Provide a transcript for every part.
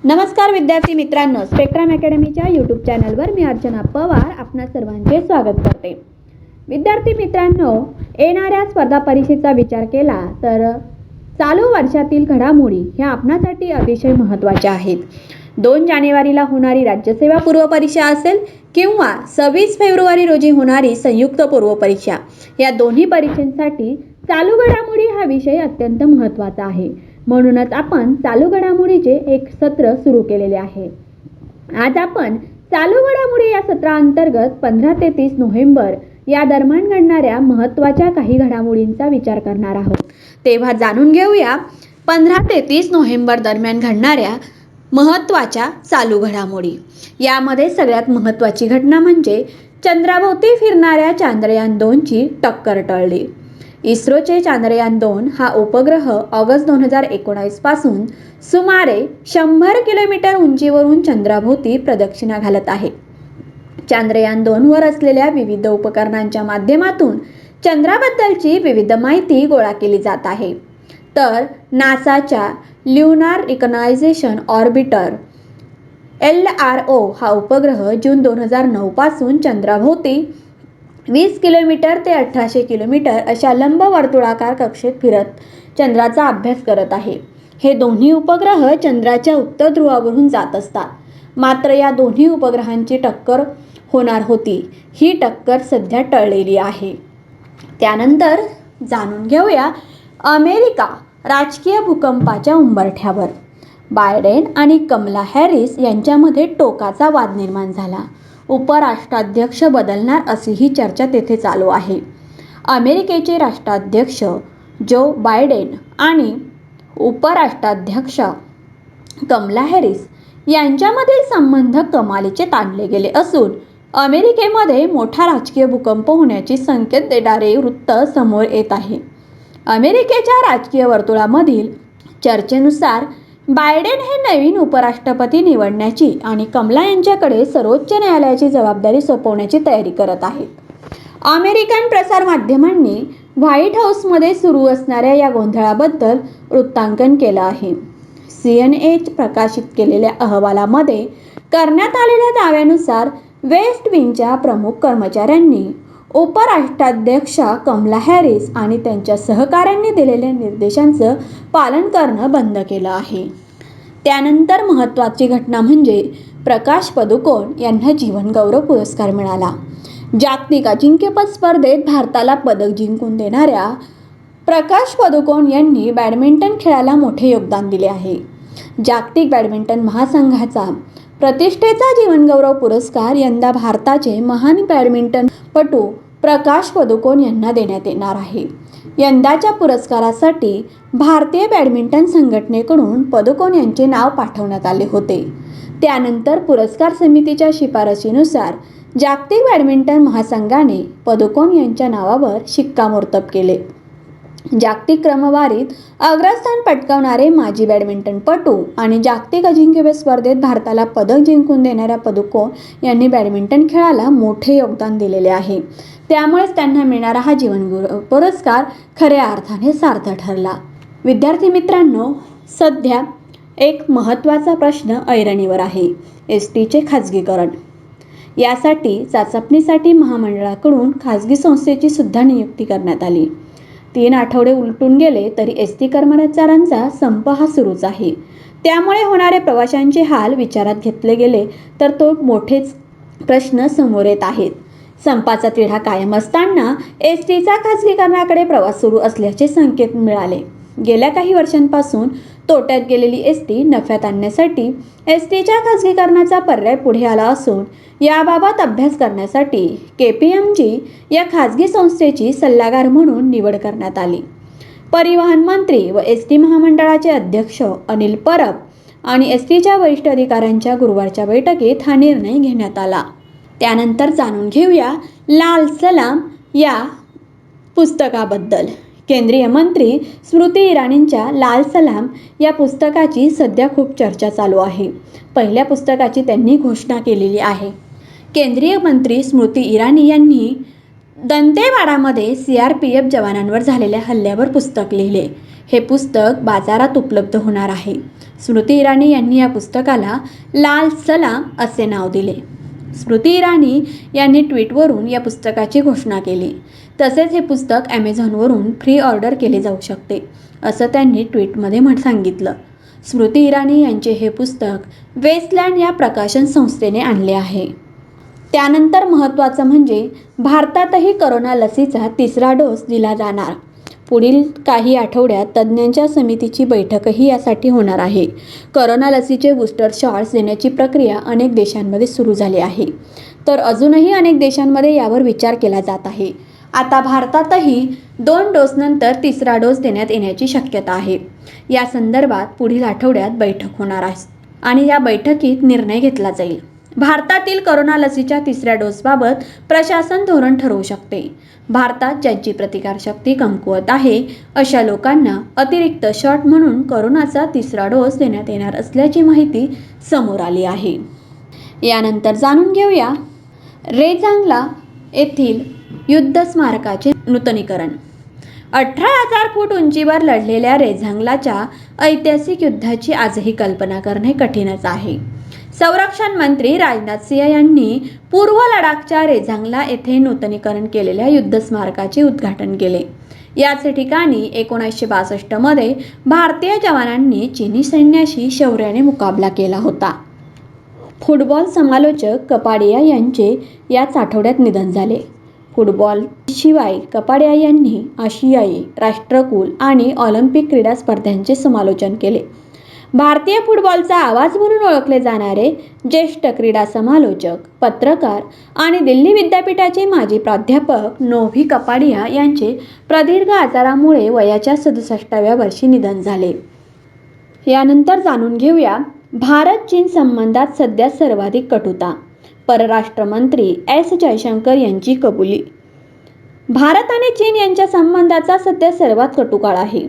नमस्कार विद्यार्थी मित्रांनो, स्पेक्ट्रम अकॅडमीच्या यूट्यूब चॅनलवर मी अर्चना पवार आपणा सर्वांचे स्वागत करते। विद्यार्थी मित्रांनो, येणाऱ्या स्पर्धा परीक्षेचा विचार केला तर चालू वर्षातील घडामोडी ह्या आपणासाठी अतिशय महत्त्वाच्या आहेत। 2 जानेवारीला होणारी राज्यसेवा पूर्व परीक्षा असेल किंवा 26 फेब्रुवारी रोजी होणारी संयुक्त पूर्व परीक्षा, या दोन्ही परीक्षांसाठी चालू घडामोडी हा विषय अत्यंत महत्त्वाचा आहे। म्हणूनच आपण चालू घडामोडीचे एक सत्र सुरू केलेले आहे। आज आपण चालू घडामोडी या सत्राअंतर्गत 15 ते 30 नोव्हेंबर या दरम्यान घडणाऱ्या महत्त्वाच्या काही घडामोडींचा विचार करणार आहोत। तेव्हा जाणून घेऊया 15 ते 30 नोव्हेंबर दरम्यान घडणाऱ्या महत्त्वाच्या चालू घडामोडी। यामध्ये सगळ्यात महत्त्वाची घटना म्हणजे चंद्राभोवती फिरणाऱ्या चांद्रयान 2ची टक्कर टळली। इस्रोचे चांद्रयान-2 हा उपग्रह ऑगस्ट 2019 पासून सुमारे 100 किलोमीटर उंचीवरून चंद्राभोवती प्रदक्षिणा घालत आहे। चांद्रयान-2 वर असलेल्या विविध उपकरणांच्या माध्यमातून चंद्राबद्दलची विविध माहिती गोळा केली जात आहे। तर नासाच्या ल्युनार रिकग्नायझेशन ऑर्बिटर LRO हा उपग्रह जून 2009 पासून चंद्राभोवती 20 किलोमीटर ते 1800 किलोमीटर अशा लंबवर्तुळाकार कक्षेत फिरत चंद्राचा अभ्यास करत आहे। हे दोन्ही उपग्रह चंद्राच्या उत्तर ध्रुवावरून जात असतात। मात्र या दोन्ही उपग्रहांची टक्कर होणार होती, ही टक्कर सध्या टळलेली आहे। त्यानंतर जाणून घेऊया अमेरिका राजकीय भूकंपाच्या उंबरठ्यावर। बायडेन आणि कमला हॅरिस यांच्यामध्ये टोकाचा वाद निर्माण झाला। उपराष्ट्राध्यक्ष बदलणार अशी ही चर्चा तेथे चालू आहे। अमेरिकेचे राष्ट्राध्यक्ष जो बायडेन आणि उपराष्ट्राध्यक्ष कमला हॅरिस यांच्यामधील संबंध कमालीचे ताणले गेले असून अमेरिकेमध्ये मोठा राजकीय भूकंप होण्याचे संकेत देणारे वृत्त समोर येत आहे। अमेरिकेच्या राजकीय वर्तुळामधील चर्चेनुसार बायडेन हे नवीन उपराष्ट्रपती निवडण्याची आणि कमला यांच्याकडे सर्वोच्च न्यायालयाची जबाबदारी सोपवण्याची तयारी करत आहेत। अमेरिकन प्रसार माध्यमांनी व्हाईट हाऊसमध्ये सुरू असणाऱ्या या गोंधळाबद्दल वृत्तांकन केलं आहे। CNN प्रकाशित केलेल्या अहवालामध्ये करण्यात आलेल्या दाव्यानुसार वेस्ट विंगच्या प्रमुख कर्मचाऱ्यांनी उपराष्ट्राध्यक्ष कमला हॅरिस आणि त्यांच्या सहकाऱ्यांनी दिलेल्या निर्देशांचं पालन करणं बंद केलं आहे। त्यानंतर महत्त्वाची घटना म्हणजे प्रकाश पदुकोण यांना जीवनगौरव पुरस्कार मिळाला। जागतिक अजिंक्यपद स्पर्धेत भारताला पदक जिंकून देणाऱ्या प्रकाश पदुकोण यांनी बॅडमिंटन खेळाला मोठे योगदान दिले आहे। जागतिक बॅडमिंटन महासंघाचा प्रतिष्ठेचा जीवनगौरव पुरस्कार यंदा भारताचे महान बॅडमिंटनपटू प्रकाश पदुकोण यांना देण्यात येणार आहे। यंदाच्या पुरस्कारासाठी भारतीय बॅडमिंटन संघटनेकडून पदुकोण यांचे नाव पाठवण्यात आले होते। त्यानंतर पुरस्कार समितीच्या शिफारशीनुसार जागतिक बॅडमिंटन महासंघाने पदुकोण यांच्या नावावर शिक्कामोर्तब केले। जागतिक क्रमवारीत अग्रस्थान पटकावणारे माजी बॅडमिंटनपटू आणि जागतिक अजिंक्यपद स्पर्धेत भारताला पदक जिंकून देणाऱ्या पदुकोण यांनी बॅडमिंटन खेळाला मोठे योगदान दिलेले आहे। त्यामुळेच त्यांना मिळणारा हा जीवनगौरव पुरस्कार खऱ्या अर्थाने सार्थ ठरला। विद्यार्थी मित्रांनो, सध्या एक महत्त्वाचा प्रश्न ऐरणीवर आहे, STचे खाजगीकरण। यासाठी चाचपणीसाठी महामंडळाकडून खाजगी संस्थेची सुद्धा नियुक्ती करण्यात आली। 3 आठवडे उलटून गेले तरी ST कर्मचाऱ्यांचा संप हा सुरूच आहे। त्यामुळे होणारे प्रवाशांचे हाल विचारात घेतले गेले तर तो मोठेच प्रश्न समोर येत आहेत। संपाचा तिढा कायम असताना STचा खाजगीकरणाकडे प्रवास सुरू असल्याचे संकेत मिळाले। गेल्या काही वर्षांपासून तोट्यात गेलेली ST नफ्यात आणण्यासाठी STच्या खाजगीकरणाचा पर्याय पुढे आला असून याबाबत अभ्यास करण्यासाठी KPMG या खाजगी संस्थेची सल्लागार म्हणून निवड करण्यात आली। परिवहन मंत्री व ST महामंडळाचे अध्यक्ष अनिल परब आणि STच्या वरिष्ठ अधिकाऱ्यांच्या गुरुवारच्या बैठकीत हा निर्णय घेण्यात आला। त्यानंतर जाणून घेऊया लाल सलाम या पुस्तकाबद्दल। केंद्रीय मंत्री स्मृती इराणींच्या लाल सलाम या पुस्तकाची सध्या खूप चर्चा चालू आहे। पहिल्या पुस्तकाची त्यांनी घोषणा केलेली आहे। केंद्रीय मंत्री स्मृती इराणी यांनी दंतेवाडामध्ये CRPF जवानांवर झालेल्या हल्ल्यावर पुस्तक लिहिले। हे पुस्तक बाजारात उपलब्ध होणार आहे। स्मृती इराणी यांनी या पुस्तकाला लाल सलाम असे नाव दिले. स्मृती इराणी यांनी ट्विटवरून या पुस्तकाची घोषणा केली. तसेच हे पुस्तक ॲमेझॉनवरून फ्री ऑर्डर केले जाऊ शकते असं त्यांनी ट्विटमध्ये सांगितलं. स्मृती इराणी यांचे हे पुस्तक वेस्टलँड या प्रकाशन संस्थेने आणले आहे. त्यानंतर महत्त्वाचं म्हणजे भारतातही करोना लसीचा 3रा डोस दिला जाणार. पुढील काही आठवड्यात तज्ज्ञांच्या समितीची बैठकही यासाठी होणार आहे. करोना लसीचे बूस्टर शॉट्स देण्याची प्रक्रिया अनेक देशांमध्ये सुरू झाली आहे, तर अजूनही अनेक देशांमध्ये यावर विचार केला जात आहे. आता भारतातही 2 डोसनंतर 3रा डोस देण्यात येण्याची शक्यता आहे. या संदर्भात पुढील आठवड्यात बैठक होणार आहे आणि या बैठकीत निर्णय घेतला जाईल. भारतातील करोना लसीच्या 3ऱ्या डोसबाबत प्रशासन धोरण ठरवू शकते. भारतात ज्यांची प्रतिकारशक्ती कमकुवत आहे अशा लोकांना अतिरिक्त शॉट म्हणून करोनाचा 3रा डोस देण्यात येणार असल्याची माहिती समोर आली आहे. यानंतर जाणून घेऊया रेझांगला येथील युद्ध स्मारकाचे नूतनीकरण. 18,000 फूट उंचीवर लढलेल्या रेझांगलाच्या ऐतिहासिक युद्धाची आजही कल्पना करणे कठीणच आहे. संरक्षण मंत्री राजनाथ सिंह यांनी पूर्व लडाखच्या रेझांगला येथे नूतनीकरण केलेल्या युद्ध स्मारकाचे उद्घाटन केले. याच ठिकाणी 1962 मध्ये भारतीय जवानांनी चीनी सैन्याशी शौर्याने मुकाबला केला होता. फुटबॉल समालोचक कपाडिया यांचे याच आठवड्यात निधन झाले. फुटबॉल शिवाय कपाडिया यांनी आशियाई, राष्ट्रकुल आणि ऑलिम्पिक क्रीडा स्पर्धांचे समालोचन केले. भारतीय फुटबॉलचा आवाज म्हणून ओळखले जाणारे ज्येष्ठ क्रीडा समालोचक, पत्रकार आणि दिल्ली विद्यापीठाचे माजी प्राध्यापक नोव्ही कपाडिया यांचे प्रदीर्घ आजारामुळे वयाच्या 67व्या वर्षी निधन झाले. यानंतर जाणून घेऊया भारत-चीन संबंधात सध्या सर्वाधिक कटुता. परराष्ट्र मंत्री एस जयशंकर यांची कबुली. भारत आणि चीन यांच्या संबंधाचा सध्या सर्वात कटू काळ आहे.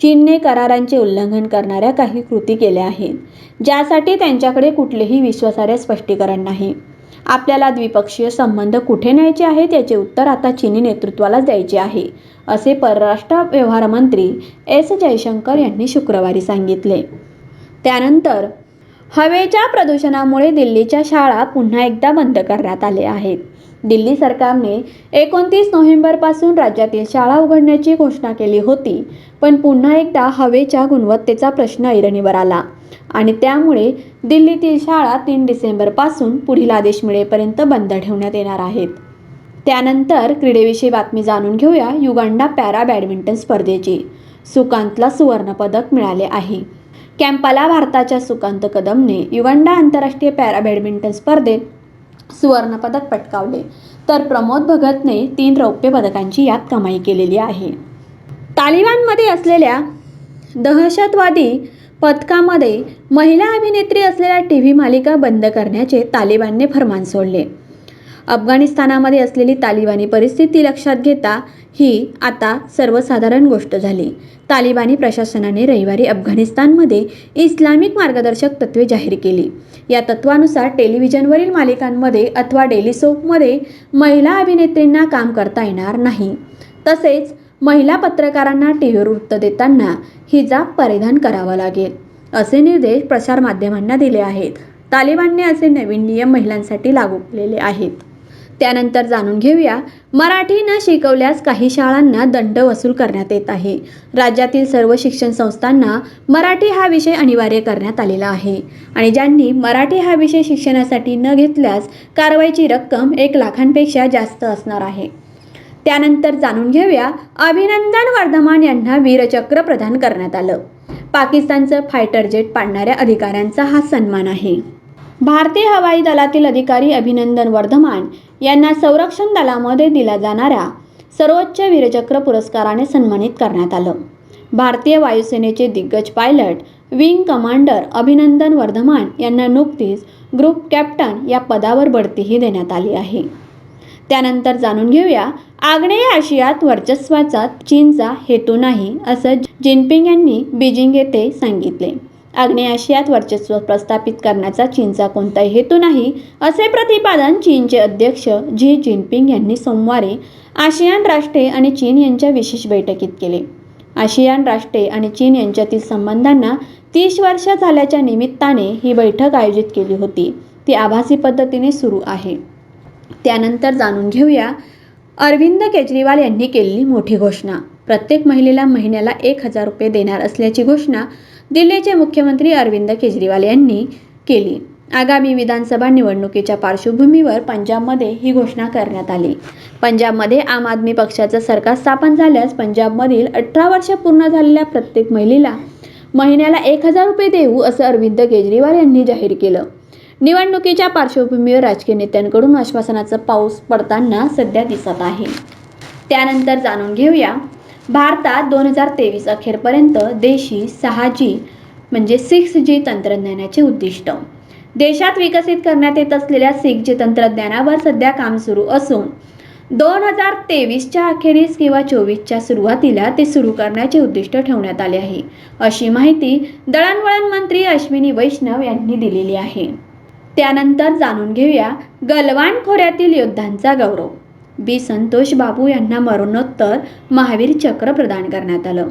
चीनने करारांचे उल्लंघन करणाऱ्या काही कृती केल्या आहेत, ज्यासाठी त्यांच्याकडे कुठलेही विश्वासार्ह स्पष्टीकरण नाही. आपल्याला द्विपक्षीय संबंध कुठे न्यायचे आहेत याचे उत्तर आता चीनी नेतृत्वालाच द्यायचे आहे, असे परराष्ट्र व्यवहार मंत्री एस जयशंकर यांनी शुक्रवारी सांगितले. त्यानंतर हवेच्या प्रदूषणामुळे दिल्लीच्या शाळा पुन्हा एकदा बंद करण्यात आल्या आहेत. दिल्ली सरकारने 29 नोव्हेंबरपासून राज्यातील शाळा उघडण्याची घोषणा केली होती, पण पुन्हा एकदा हवेच्या गुणवत्तेचा प्रश्न ऐरणीवर आला आणि त्यामुळे दिल्लीतील शाळा 3 डिसेंबरपासून पुढील आदेश मिळेपर्यंत बंद ठेवण्यात येणार आहेत. त्यानंतर क्रीडेविषयी बातमी जाणून घेऊया. युगांडा पॅरा बॅडमिंटन स्पर्धेची सुकांतला सुवर्णपदक मिळाले आहे. कॅम्पाला भारताच्या सुकांत कदमने युगांडा आंतरराष्ट्रीय पॅरा बॅडमिंटन स्पर्धेत सुवर्णपदक पटकावले, तर प्रमोद भगतने 3 रौप्य पदकांची यात कमाई केलेली आहे. तालिबानमध्ये असलेल्या दहशतवादी पथकामध्ये महिला अभिनेत्री असलेल्या टीव्ही मालिका बंद करण्याचे तालिबानने फरमान सोडले. अफगाणिस्तानामध्ये असलेली तालिबानी परिस्थिती लक्षात घेता ही आता सर्वसाधारण गोष्ट झाली. तालिबानी प्रशासनाने रविवारी अफगाणिस्तानमध्ये इस्लामिक मार्गदर्शक तत्त्वे जाहीर केली. या तत्त्वानुसार टेलिव्हिजनवरील मालिकांमध्ये अथवा डेली सोपमध्ये महिला अभिनेत्रींना काम करता येणार नाही. तसेच महिला पत्रकारांना टीव्हीवर वृत्त देताना हिजाब परिधान करावा लागेल, असे निर्देश प्रसारमाध्यमांना दिले आहेत. तालिबानने असे नवीन नियम महिलांसाठी लागू केलेले आहेत. त्यानंतर जाणून घेऊया मराठी न शिकवल्यास काही शाळांना दंड वसूल करण्यात येत आहे. राज्यातील सर्व शिक्षण संस्थांना मराठी हा विषय अनिवार्य करण्यात आलेला आहे आणि ज्यांनी मराठी हा विषय शिक्षणासाठी न घेतल्यास कारवाईची रक्कम 1 लाखांपेक्षा जास्त असणार आहे. त्यानंतर जाणून घेऊया अभिनंदन वर्धमान यांना वीरचक्र प्रदान करण्यात आलं. पाकिस्तानचं फायटर जेट पाडणाऱ्या अधिकाऱ्यांचा हा सन्मान आहे. भारतीय हवाई दलातील अधिकारी अभिनंदन वर्धमान यांना संरक्षण दलामध्ये दिला जाणाऱ्या सर्वोच्च वीरचक्र पुरस्काराने सन्मानित करण्यात आलं. भारतीय वायुसेनेचे दिग्गज pilot wing commander Abhinandan Varthaman यांना नुकतीच ग्रुप कॅप्टन या पदावर बढतीही देण्यात आली आहे. त्यानंतर जाणून घेऊया आग्नेय आशियात वर्चस्वाचा चीनचा हेतू नाही, असं जिनपिंग यांनी बीजिंग येथे सांगितले. आग्नेय आशियात वर्चस्व प्रस्थापित करण्याचा चीनचा कोणताही हेतू नाही, असे प्रतिपादन चीनचे अध्यक्ष झी जिनपिंग यांनी सोमवारी आशियान राष्ट्रे आणि चीन यांच्या विशेष बैठकीत केले. आशियान राष्ट्रे आणि चीन यांच्यातील संबंधांना 30 वर्ष झाल्याच्या निमित्ताने ही बैठक आयोजित केली होती. ती आभासी पद्धतीने सुरू आहे. त्यानंतर जाणून घेऊया अरविंद केजरीवाल यांनी केलेली मोठी घोषणा. प्रत्येक महिलेला महिन्याला 1,000 रुपये देणार असल्याची घोषणा दिल्लीचे मुख्यमंत्री अरविंद केजरीवाल यांनी केली. आगामी विधानसभा निवडणुकीच्या पार्श्वभूमीवर पंजाबमध्ये ही घोषणा करण्यात आली. पंजाबमध्ये आम आदमी पक्षाचं सरकार स्थापन झाल्यास पंजाबमधील 18 वर्ष पूर्ण झालेल्या प्रत्येक महिलेला महिन्याला 1,000 रुपये देऊ असं अरविंद केजरीवाल यांनी जाहीर केलं. निवडणुकीच्या पार्श्वभूमीवर राजकीय नेत्यांकडून आश्वासनाचा पाऊस पडताना सध्या दिसत आहे. त्यानंतर जाणून घेऊया भारतात 2023 अखेरपर्यंत देशी 6G म्हणजे 6G तंत्रज्ञानाचे उद्दिष्ट. देशात विकसित करण्यात येत असलेल्या 6G तंत्रज्ञानावर सध्या काम सुरू असून 2023च्या अखेरीस किंवा 24च्या सुरुवातीला ते सुरू करण्याचे उद्दिष्ट ठेवण्यात आले आहे, अशी माहिती दळणवळण मंत्री अश्विनी वैष्णव यांनी दिलेली आहे. त्यानंतर जाणून घेऊया गलवान खोऱ्यातील योद्धांचा गौरव. बी. संतोष बाबू यांना मरणोत्तर महावीर चक्र प्रदान करण्यात आलं.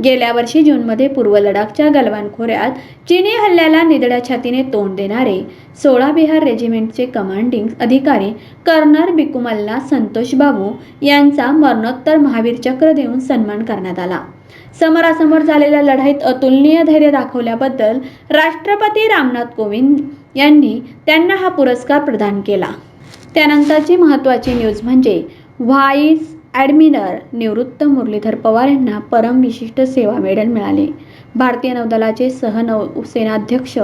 गेल्या वर्षी जूनमध्ये पूर्व लडाखच्या गलवान खोऱ्यात चीनी हल्ल्याला निधड्या छातीने तोंड देणारे 16 बिहार रेजिमेंटचे कमांडिंग अधिकारी कर्नल बिकुमल्ला संतोष बाबू यांचा मरणोत्तर महावीर चक्र देऊन सन्मान करण्यात आला. समोरासमोर झालेल्या लढाईत अतुलनीय धैर्य दाखवल्याबद्दल राष्ट्रपती रामनाथ कोविंद यांनी त्यांना हा पुरस्कार प्रदान केला. त्यानंतरची महत्त्वाची न्यूज म्हणजे व्हाईस ॲडमिरल निवृत्त मुरलीधर पवार यांना परम विशिष्ट सेवा मेडल मिळाले. भारतीय नौदलाचे सहनौसेनाध्यक्ष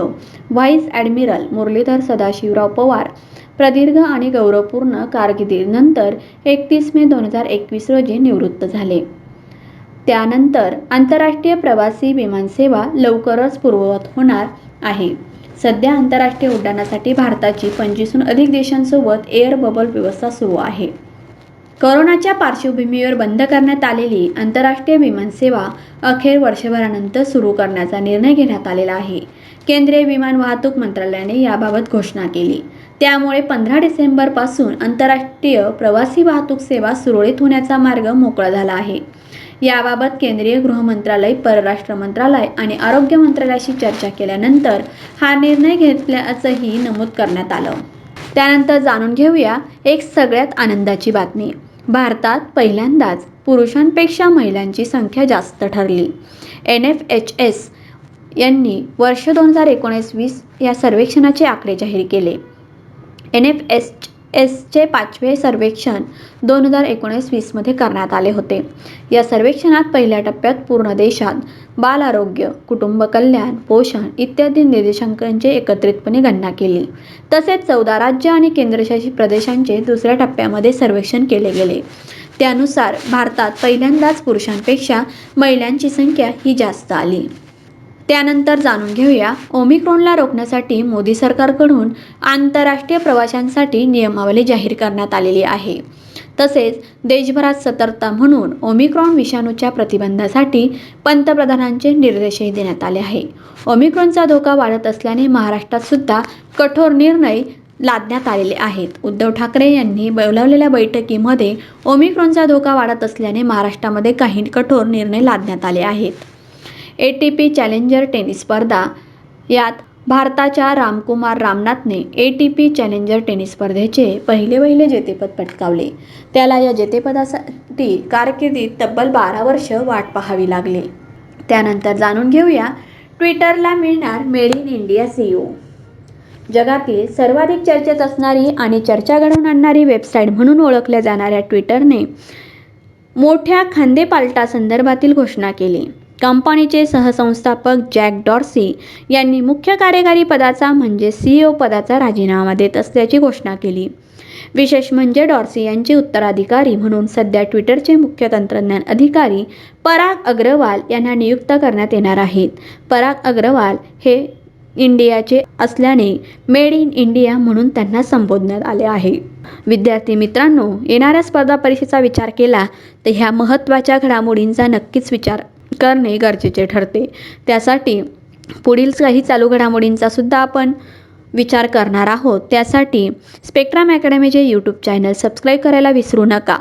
व्हाईस ॲडमिरल मुरलीधर सदाशिवराव पवार प्रदीर्घ आणि गौरवपूर्ण कारकिर्दीनंतर 31 मे 2021 रोजी निवृत्त झाले. त्यानंतर आंतरराष्ट्रीय प्रवासी विमानसेवा लवकरच पूर्ववत होणार आहे. सध्या आंतरराष्ट्रीय उड्डाणासाठी भारताची 25हून अधिक देशांसोबत एअर बबल व्यवस्था सुरू आहे. कोरोनाच्या पार्श्वभूमीवर बंद करण्यात आलेली आंतरराष्ट्रीय विमानसेवा अखेर वर्षभरानंतर सुरू करण्याचा निर्णय घेण्यात आलेला आहे. केंद्रीय विमान वाहतूक मंत्रालयाने याबाबत घोषणा केली. त्यामुळे 15 डिसेंबरपासून आंतरराष्ट्रीय प्रवासी वाहतूक सेवा सुरळीत होण्याचा मार्ग मोकळा झाला आहे. याबाबत केंद्रीय गृह मंत्रालय, परराष्ट्र मंत्रालय आणि आरोग्य मंत्रालयाशी चर्चा केल्यानंतर हा निर्णय घेतल्याचंही नमूद करण्यात आलं. त्यानंतर जाणून घेऊया एक सगळ्यात आनंदाची बातमी. भारतात पहिल्यांदाच पुरुषांपेक्षा महिलांची संख्या जास्त ठरली. NFHS यांनी वर्ष 2019-20 या सर्वेक्षणाचे आकडे जाहीर केले. NFHSचे 5वे सर्वेक्षण 2019-20 मध्ये करण्यात आले होते. या सर्वेक्षणात पहिल्या टप्प्यात पूर्ण देशात बाल आरोग्य, कुटुंब कल्याण, पोषण इत्यादी निर्देशांकांची एकत्रितपणे गणना केली. तसेच 14 राज्य आणि केंद्रशासित प्रदेशांचे दुसऱ्या टप्प्यामध्ये सर्वेक्षण केले गेले. त्यानुसार भारतात पहिल्यांदाच पुरुषांपेक्षा महिलांची संख्या ही जास्त आली. त्यानंतर जाणून घेऊया ओमिक्रॉनला रोखण्यासाठी मोदी सरकारकडून आंतरराष्ट्रीय प्रवाशांसाठी नियमावली जाहीर करण्यात आलेली आहे. तसेच देशभरात सतर्कता म्हणून ओमिक्रॉन विषाणूच्या प्रतिबंधासाठी पंतप्रधानांचे निर्देशही देण्यात आले आहे. ओमिक्रॉनचा धोका वाढत असल्याने महाराष्ट्रात सुद्धा कठोर निर्णय लादण्यात आलेले आहेत. उद्धव ठाकरे यांनी बोलावलेल्या बैठकीमध्ये ओमिक्रॉनचा धोका वाढत असल्याने महाराष्ट्रामध्ये काही कठोर निर्णय लादण्यात आले आहेत. ATP चॅलेंजर टेनिस स्पर्धा यात भारताच्या रामकुमार रामनाथने ATP चॅलेंजर टेनिस स्पर्धेचे पहिले जेतेपद पटकावले. त्याला या जेतेपदासाठी कारकिर्दीत तब्बल 12 वर्ष वाट पाहावी लागली. त्यानंतर जाणून घेऊया ट्विटरला मिळणार मेड इन इंडिया CEO. जगातील सर्वाधिक चर्चेत असणारी आणि चर्चा घडवून आणणारी वेबसाईट म्हणून ओळखल्या जाणाऱ्या ट्विटरने मोठ्या खांदेपालटासंदर्भातील घोषणा केली. कंपनीचे सहसंस्थापक जॅक डॉर्सी यांनी मुख्य कार्यकारी पदाचा म्हणजे CEO पदाचा राजीनामा देत असल्याची घोषणा केली. विशेष म्हणजे डॉर्सी यांचे उत्तराधिकारी म्हणून सध्या ट्विटरचे मुख्य तंत्रज्ञान अधिकारी पराग अग्रवाल यांना नियुक्त करण्यात येणार आहेत. पराग अग्रवाल हे इंडियाचे असल्याने मेड इन इंडिया म्हणून त्यांना संबोधण्यात आले आहे. विद्यार्थी मित्रांनो, येणाऱ्या स्पर्धा परीक्षेचा विचार केला तर ह्या महत्त्वाच्या घडामोडींचा नक्कीच विचार करणे गरजेचे ठरते. त्यासाठी पुढील काही चालू घडामोडींचा सुद्धा आपण विचार करणार आहोत. त्यासाठी स्पेक्ट्रम अकॅडमीचे YouTube चॅनल सबस्क्राईब करायला विसरू नका.